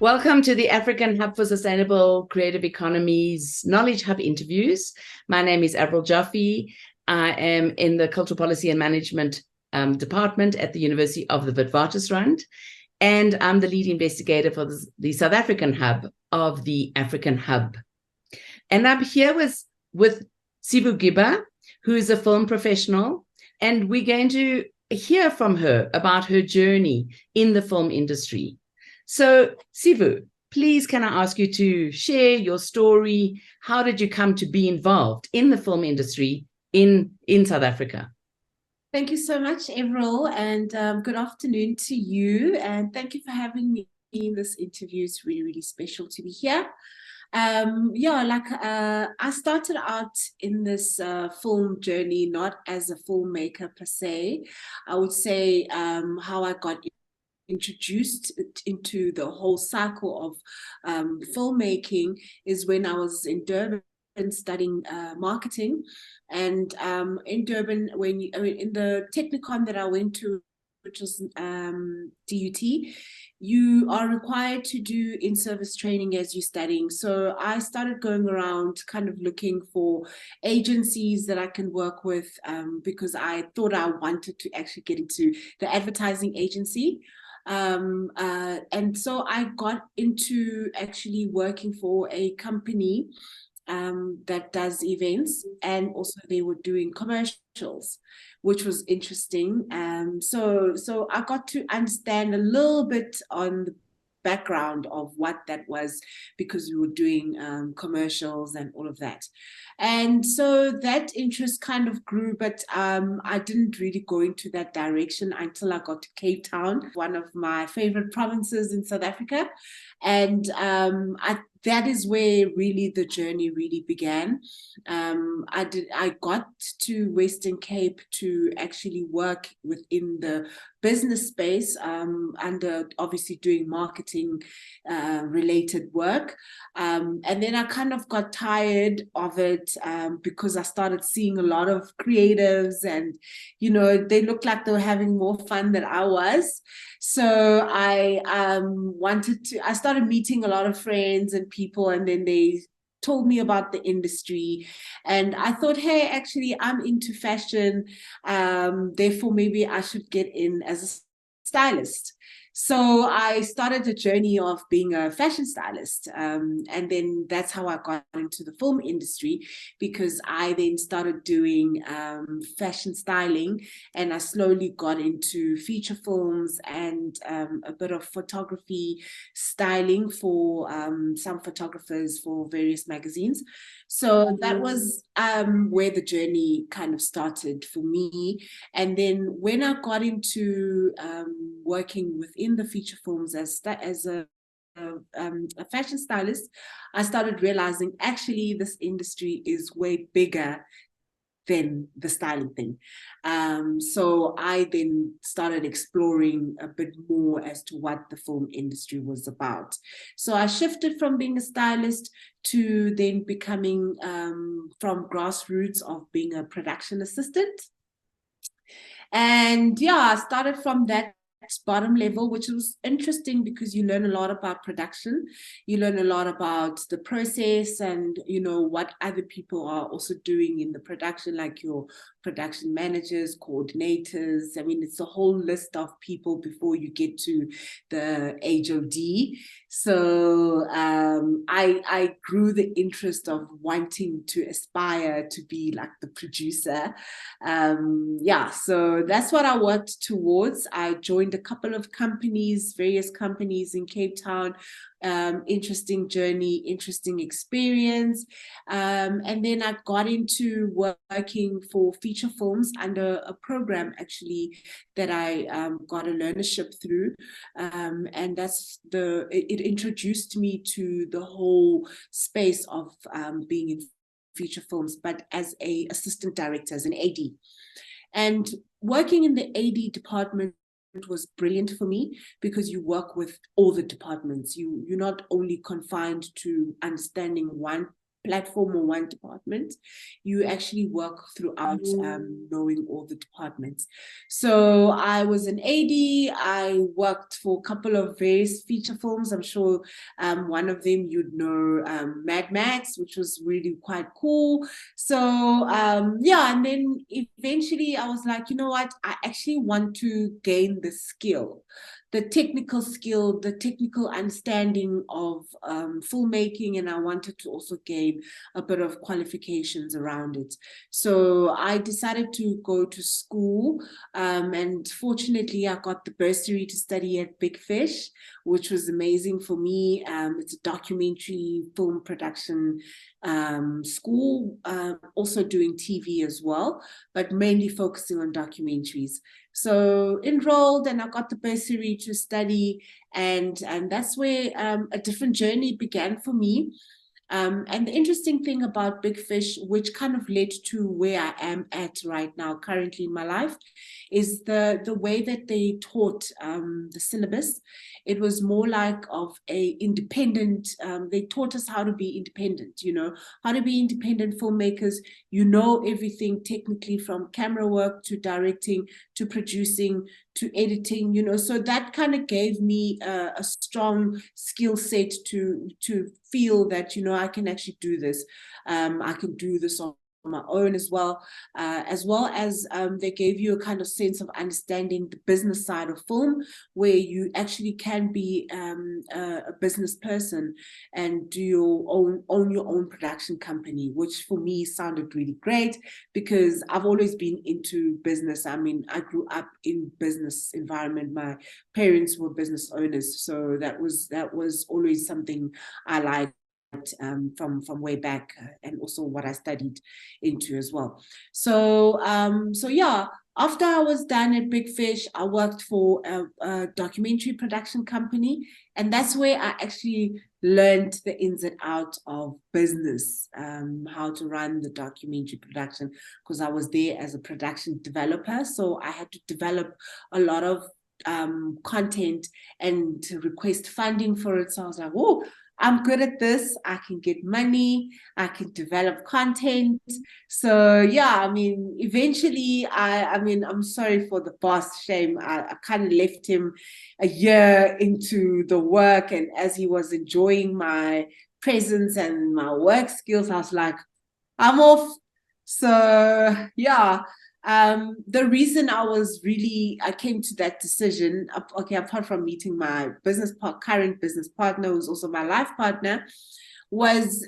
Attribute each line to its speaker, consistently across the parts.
Speaker 1: Welcome to the African Hub for Sustainable Creative Economies Knowledge Hub interviews. My name is Avril Joffe. I am in the Cultural Policy and Management Department at the University of the Witwatersrand, and I'm the lead investigator for the South African Hub of the African Hub. And I'm here with Sivuyisiwe Giba, who is a film professional, and we're going to hear from her about her journey in the film industry. So, Sivu, please can I ask you to share your story? How did you come to be involved in the film industry in South Africa?
Speaker 2: Thank you so much, Avril, and good afternoon to you. And thank you for having me in this interview. It's really, really special to be here. I started out in this film journey, not as a filmmaker per se. I would say how I got introduced into the whole cycle of filmmaking is when I was in Durban studying marketing. And in Durban, in the Technicon that I went to, which was DUT, you are required to do in-service training as you're studying. So I started going around kind of looking for agencies that I can work with because I thought I wanted to actually get into the advertising agency. And so I got into actually working for a company that does events, and also they were doing commercials, which was interesting. So I got to understand a little bit on the background of what that was, because we were doing commercials and all of that. And so that interest kind of grew, but I didn't really go into that direction until I got to Cape Town, one of my favorite provinces in South Africa. And that is where really the journey really began. I got to Western Cape to actually work within the business space under obviously doing marketing related work. And then I kind of got tired of it because I started seeing a lot of creatives, and, you know, they looked like they were having more fun than I was. So I started meeting a lot of friends and people, and then they told me about the industry, and I thought, hey, actually I'm into fashion, therefore maybe I should get in as a stylist. So I started a journey of being a fashion stylist, and then that's how I got into the film industry, because I then started doing fashion styling, and I slowly got into feature films and a bit of photography styling for some photographers for various magazines. So that was where the journey kind of started for me. And then when I got into working within the feature films as a fashion stylist, I started realizing actually this industry is way bigger than the styling thing. So I then started exploring a bit more as to what the film industry was about. So I shifted from being a stylist to then becoming from grassroots of being a production assistant. And yeah, I started from that bottom level, which was interesting because you learn a lot about production. You learn a lot about the process, and you know what other people are also doing in the production, like your production managers, coordinators. I mean, it's a whole list of people before you get to the HOD. So I grew the interest of wanting to aspire to be like the producer. So that's what I worked towards. I joined a couple of companies, various companies in Cape Town. Interesting journey, interesting experience. And then I got into working for feature films under a program actually that I got a learnership through. And it introduced me to the whole space of being in feature films, but as an assistant director, as an AD. And working in the AD department was brilliant for me because you work with all the departments. You're not only confined to understanding one platform or one department. You actually work throughout knowing all the departments. So I was an AD. I worked for a couple of various feature films. I'm sure one of them you'd know, Mad Max, which was really quite cool. So yeah, and then eventually I was like, you know what, I actually want to gain the skill, the technical skill, the technical understanding of filmmaking, and I wanted to also gain a bit of qualifications around it. So I decided to go to school, and fortunately I got the bursary to study at Big Fish, which was amazing for me. It's a documentary film production school, also doing TV as well, but mainly focusing on documentaries. So enrolled, and I got the bursary to study, and that's where a different journey began for me. And the interesting thing about Big Fish, which kind of led to where I am at right now, currently in my life, is the way that they taught the syllabus. It was more like of a independent, they taught us how to be independent, you know, how to be independent filmmakers. You know everything technically, from camera work to directing to producing to editing, you know. So that kind of gave me a strong skill set to feel that, you know, I can actually do this. I can do this on my own as well as they gave you a kind of sense of understanding the business side of film, where you actually can be a business person and do your own production company, which for me sounded really great because I've always been into business. I mean, I grew up in business environment. My parents were business owners, so that was always something I liked from way back, and also what I studied into as well. So yeah, after I was done at Big Fish, I worked for a documentary production company, and that's where I actually learned the ins and outs of business, how to run the documentary production, because I was there as a production developer. So I had to develop a lot of content and to request funding for it. So I was like, oh, I'm good at this. I can get money. I can develop content. So yeah, I mean, eventually, I mean, I'm sorry for the boss, shame. I kind of left him a year into the work, and as he was enjoying my presence and my work skills, I was like, I'm off. So yeah, the reason I came to that decision, okay, apart from meeting my current business partner, who's also my life partner, was,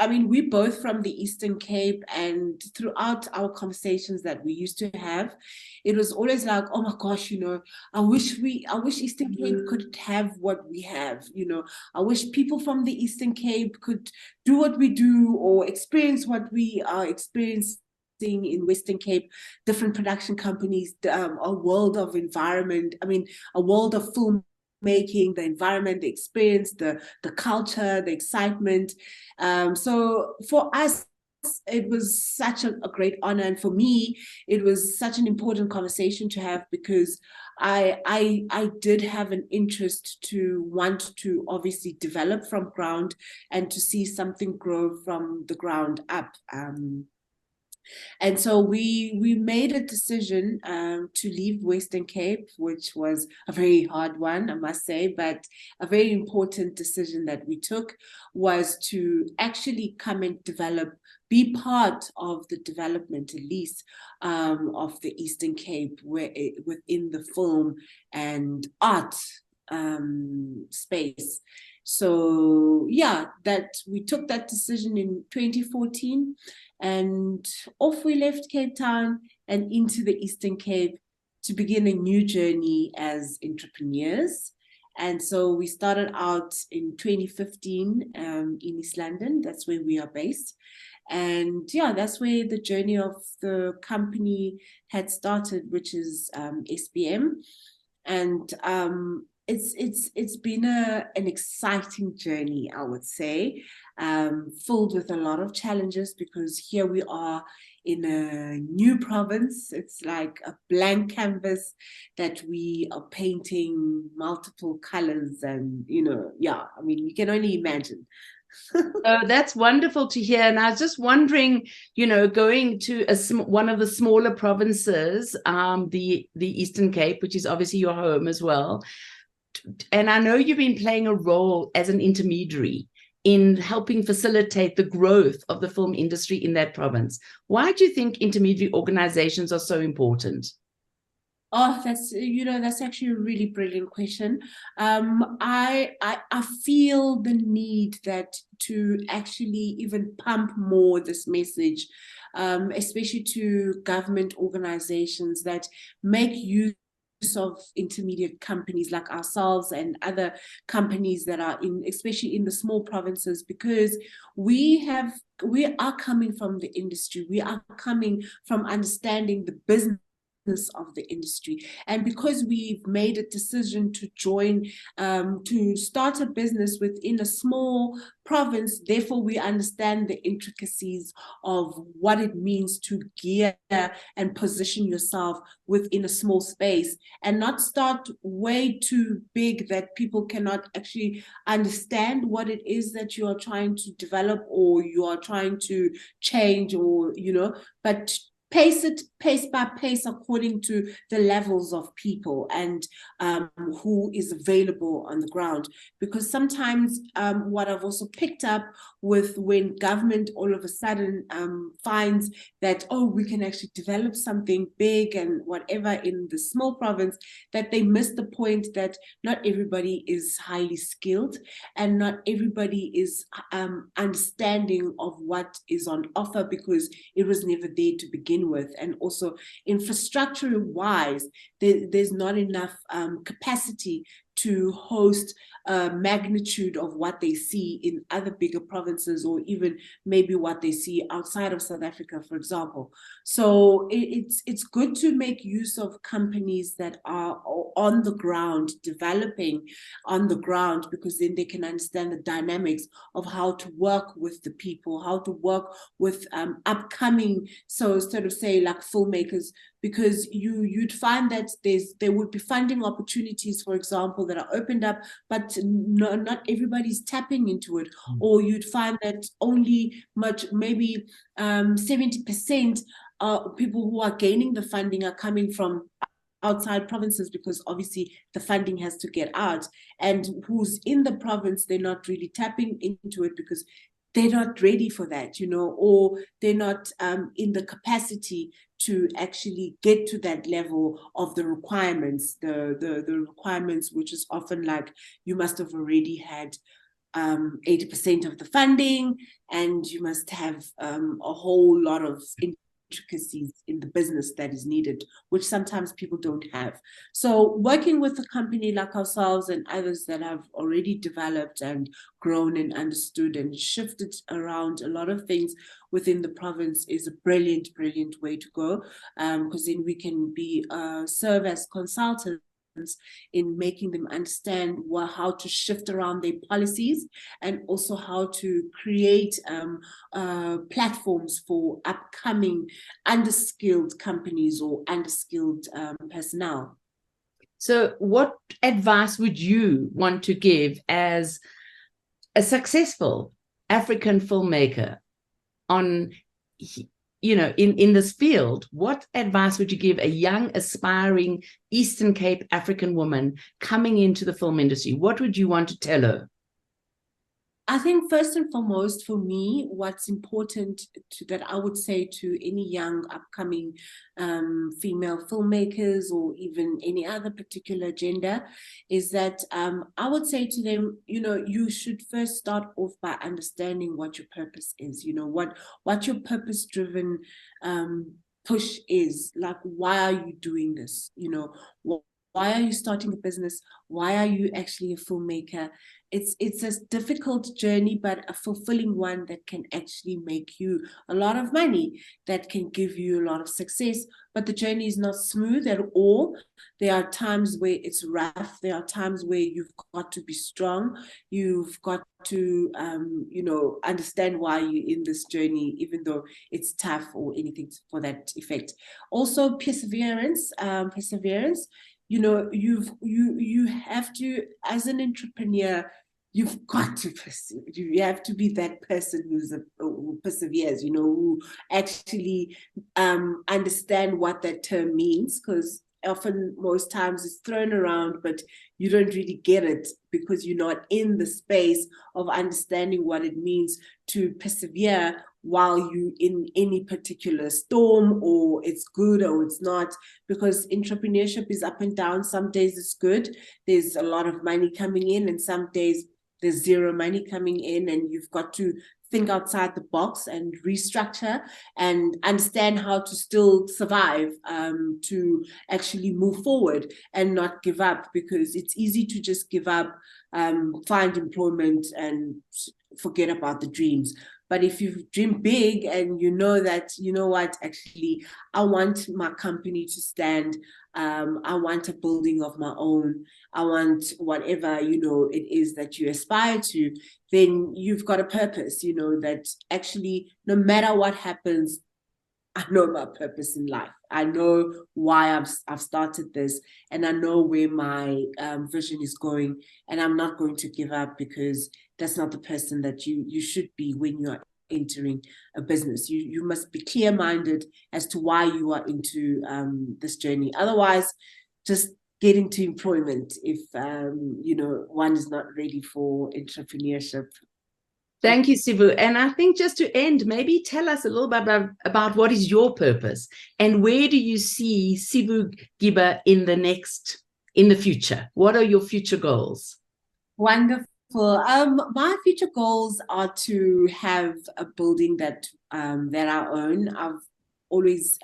Speaker 2: I mean, we both from the Eastern Cape, and throughout our conversations that we used to have, it was always like, oh my gosh, you know, I wish Eastern Cape could have what we have, you know. I wish people from the Eastern Cape could do what we do or experience what we are experiencing in Western Cape, different production companies, a world of environment, I mean, a world of film making, the environment, the experience, the culture, the excitement. So for us, it was such a great honor, and for me, it was such an important conversation to have, because I did have an interest to want to obviously develop from ground and to see something grow from the ground up. And so we made a decision to leave Western Cape, which was a very hard one, I must say, but a very important decision that we took was to actually come and be part of the development, at least, of the Eastern Cape, within the film and art space. So yeah, that we took that decision in 2014, and off we left Cape Town and into the Eastern Cape to begin a new journey as entrepreneurs. And so we started out in 2015 in East London. That's where we are based. And yeah, that's where the journey of the company had started, which is SBM. And it's been an exciting journey, I would say, filled with a lot of challenges, because here we are in a new province. It's like a blank canvas that we are painting multiple colors, and, you know, yeah, I mean, you can only imagine
Speaker 1: Oh, that's wonderful to hear. And I was just wondering, going to one of the smaller provinces, the Eastern Cape, which is obviously your home as well. And I know you've been playing a role as an intermediary in helping facilitate the growth of the film industry in that province. Why do you think intermediary organizations are so important?
Speaker 2: Oh, that's actually a really brilliant question. I feel the need that to actually even pump more this message, especially to government organizations that make use of intermediate companies like ourselves and other companies that are especially in the small provinces, because we are coming from the industry, we are coming from understanding the business of the industry, and because we've made a decision to join, to start a business within a small province, therefore we understand the intricacies of what it means to gear and position yourself within a small space, and not start way too big that people cannot actually understand what it is that you are trying to develop or you are trying to change, or but pace it pace by pace according to the levels of people and who is available on the ground. Because sometimes what I've also picked up with, when government all of a sudden finds that, oh, we can actually develop something big and whatever in the small province, that they miss the point that not everybody is highly skilled and not everybody is understanding of what is on offer, because it was never there to begin with. And also infrastructure wise, there's not enough capacity to host a magnitude of what they see in other bigger provinces, or even maybe what they see outside of South Africa, for example. So it's good to make use of companies that are on the ground, developing on the ground, because then they can understand the dynamics of how to work with the people, how to work with upcoming, so sort of say like filmmakers, because you'd find that there would be funding opportunities, for example, that are opened up, but not everybody's tapping into it. Or you'd find that only maybe 70% people who are gaining the funding are coming from outside provinces, because obviously the funding has to get out, and who's in the province, they're not really tapping into it because they're not ready for that, or they're not in the capacity to actually get to that level of the requirements, the requirements, which is often like you must have already had 80% of the funding, and you must have a whole lot of intricacies in the business that is needed, which sometimes people don't have. So working with a company like ourselves and others that have already developed and grown and understood and shifted around a lot of things within the province is a brilliant way to go, because then we can serve as consultants in making them understand how to shift around their policies, and also how to create platforms for upcoming underskilled companies or underskilled personnel.
Speaker 1: So what advice would you want to give as a successful African filmmaker on, in this field? What advice would you give a young, aspiring Eastern Cape African woman coming into the film industry? What would you want to tell her?
Speaker 2: I think first and foremost, for me, what's important that I would say to any young upcoming female filmmakers, or even any other particular gender, is that I would say to them, you should first start off by understanding what your purpose is, what your purpose-driven push is. Like, why are you doing this? Why are you starting a business? Why are you actually a filmmaker? It's a difficult journey, but a fulfilling one that can actually make you a lot of money, that can give you a lot of success. But the journey is not smooth at all. There are times where it's rough. There are times where you've got to be strong. You've got to, understand why you're in this journey, even though it's tough or anything for that effect. Also, perseverance. You have to, as an entrepreneur, you've got to pursue. You have to be that person who perseveres, who actually understand what that term means, because often, most times, it's thrown around, but you don't really get it because you're not in the space of understanding what it means to persevere while you in any particular storm, or it's good or it's not, because entrepreneurship is up and down. Some days it's good, there's a lot of money coming in, and some days there's zero money coming in, and you've got to think outside the box and restructure and understand how to still survive, to actually move forward and not give up, because it's easy to just give up, find employment and forget about the dreams. But if you dream big and you know that, actually, I want my company to stand, I want a building of my own, I want whatever, it is that you aspire to, then you've got a purpose, that actually, no matter what happens, I know my purpose in life. I know why I've started this, and I know where my vision is going, and I'm not going to give up, because that's not the person that you should be when you're entering a business. You must be clear-minded as to why you are into this journey. Otherwise, just get into employment if one is not ready for entrepreneurship.
Speaker 1: Thank you, Sivu. And I think just to end, maybe tell us a little bit about what is your purpose and where do you see Sivu Giba in the future? What are your future goals?
Speaker 2: Wonderful. My future goals are to have a building that I own. I've always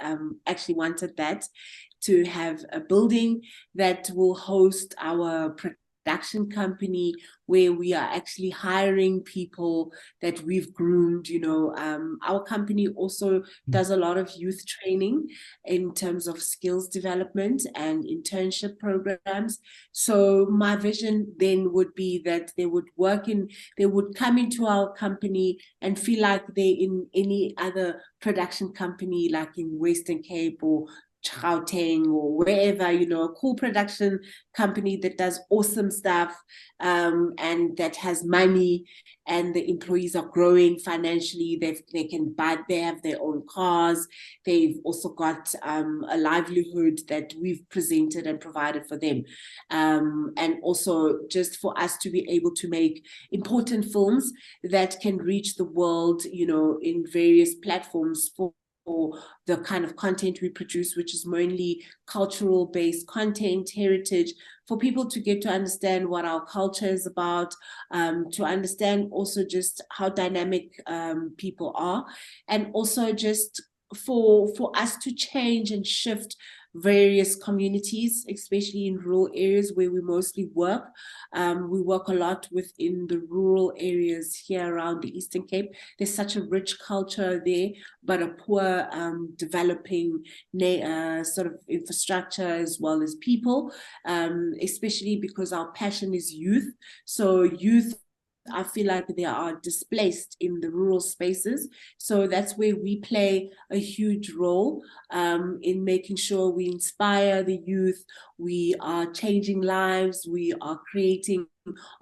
Speaker 2: actually wanted that, to have a building that will host our production company, where we are actually hiring people that we've groomed. Our company also does a lot of youth training in terms of skills development and internship programs. So my vision then would be that they would come into our company and feel like they're in any other production company, like in Western Cape or Gauteng or wherever, a cool production company that does awesome stuff, and that has money, and the employees are growing financially. They have their own cars. They've also got a livelihood that we've presented and provided for them, and also just for us to be able to make important films that can reach the world, in various platforms for the kind of content we produce, which is mainly cultural based content, heritage, for people to get to understand what our culture is about, to understand also just how dynamic people are, and also just for us to change and shift various communities, especially in rural areas where we mostly work. We work a lot within the rural areas here around the Eastern Cape. There's such a rich culture there, but a poor developing sort of infrastructure as well as people, especially because our passion is youth. So youth, I feel like they are displaced in the rural spaces. So that's where we play a huge role, in making sure we inspire the youth. We are changing lives. We are creating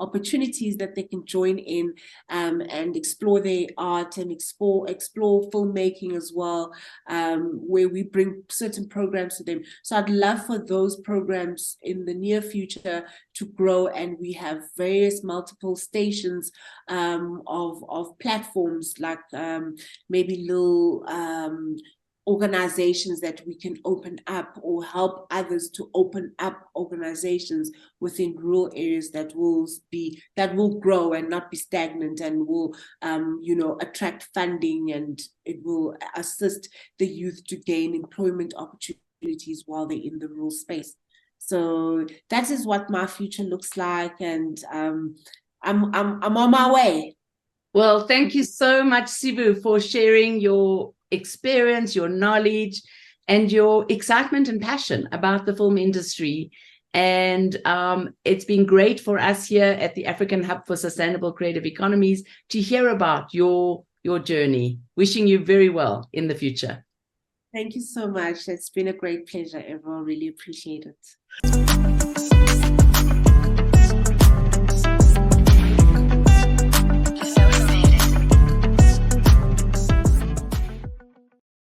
Speaker 2: opportunities that they can join in, and explore their art and explore filmmaking as well, where we bring certain programs to them. So I'd love for those programs in the near future to grow, and we have various multiple stations of platforms, like maybe little organizations that we can open up, or help others to open up organizations within rural areas that will grow and not be stagnant, and will attract funding, and it will assist the youth to gain employment opportunities while they're in the rural space. So that is what my future looks like, and I'm on my way.
Speaker 1: Well, thank you so much, Sivu, for sharing your experience, your knowledge, and your excitement and passion about the film industry. And it's been great for us here at the African Hub for Sustainable Creative Economies to hear about your journey. Wishing you very well in the future.
Speaker 2: Thank you so much. It's been a great pleasure, Avril. Really appreciate it.